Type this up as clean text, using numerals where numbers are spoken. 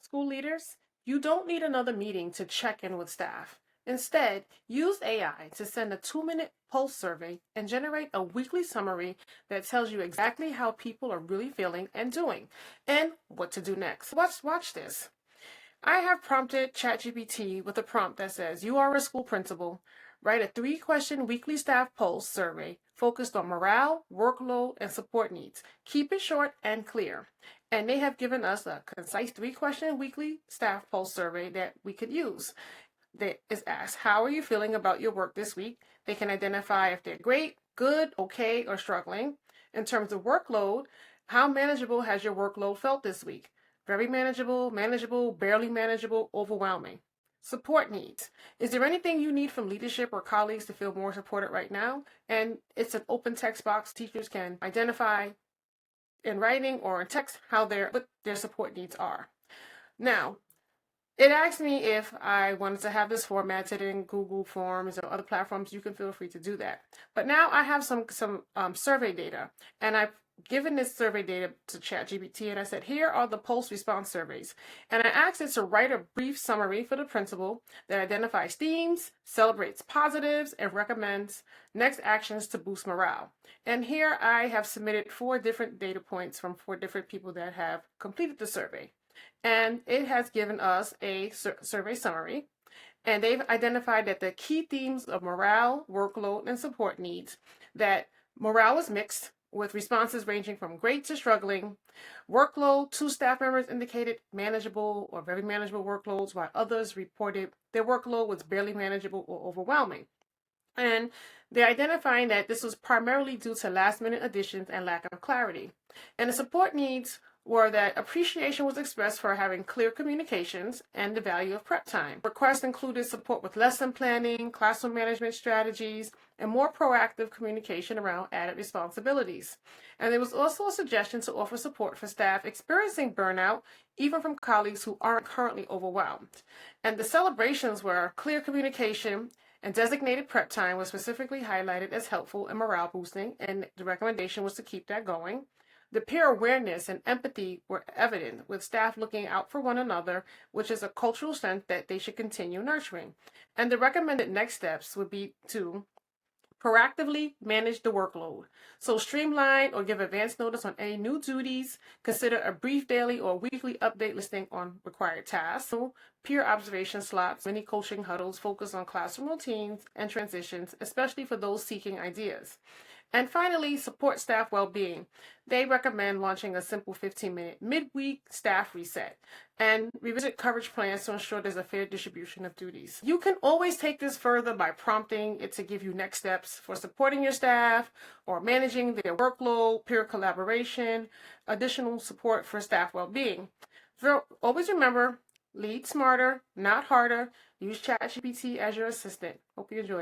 School leaders, you don't need another meeting to check in with staff. Instead, use AI to send a 2-minute pulse survey and generate a weekly summary that tells you exactly how people are really feeling and doing, and what to do next. Watch this. I have prompted ChatGPT with a prompt that says, you are a school principal. Write a 3-question weekly staff pulse survey focused on morale, workload, and support needs. Keep it short and clear. And they have given us a concise 3-question weekly staff pulse survey that we could use. That is asked, how are you feeling about your work this week? They can identify if they're great, good, okay, or struggling. In terms of workload, how manageable has your workload felt this week? Very manageable, manageable, barely manageable, overwhelming. Support needs. Is there anything you need from leadership or colleagues to feel more supported right now? And it's an open text box. Teachers can identify in writing or in text what their support needs are. Now, it asked me if I wanted to have this formatted in Google Forms or other platforms. You can feel free to do that. But now I have some survey data, and I've given this survey data to ChatGPT, and I said, here are the pulse response surveys. And I asked it to write a brief summary for the principal that identifies themes, celebrates positives, and recommends next actions to boost morale. And here I have submitted 4 different data points from 4 different people that have completed the survey. And it has given us a survey summary. And they've identified that the key themes of morale, workload, and support needs, that morale was mixed, with responses ranging from great to struggling. Workload, 2 staff members indicated manageable or very manageable workloads, while others reported their workload was barely manageable or overwhelming. And they're identifying that this was primarily due to last-minute additions and lack of clarity. And the support needs were that appreciation was expressed for having clear communications and the value of prep time. Requests included support with lesson planning, classroom management strategies, and more proactive communication around added responsibilities. And there was also a suggestion to offer support for staff experiencing burnout, even from colleagues who aren't currently overwhelmed. And the celebrations were clear communication, and designated prep time was specifically highlighted as helpful and morale boosting, and the recommendation was to keep that going. The peer awareness and empathy were evident, with staff looking out for one another, which is a cultural strength that they should continue nurturing. And the recommended next steps would be to proactively manage the workload. So streamline or give advance notice on any new duties. Consider a brief daily or weekly update listing on required tasks. So peer observation slots, mini coaching huddles focus on classroom routines and transitions, especially for those seeking ideas. And finally, support staff well-being. They recommend launching a simple 15-minute midweek staff reset and revisit coverage plans to ensure there's a fair distribution of duties. You can always take this further by prompting it to give you next steps for supporting your staff or managing their workload, peer collaboration, additional support for staff well-being. So always remember, lead smarter, not harder. Use ChatGPT as your assistant. Hope you enjoy.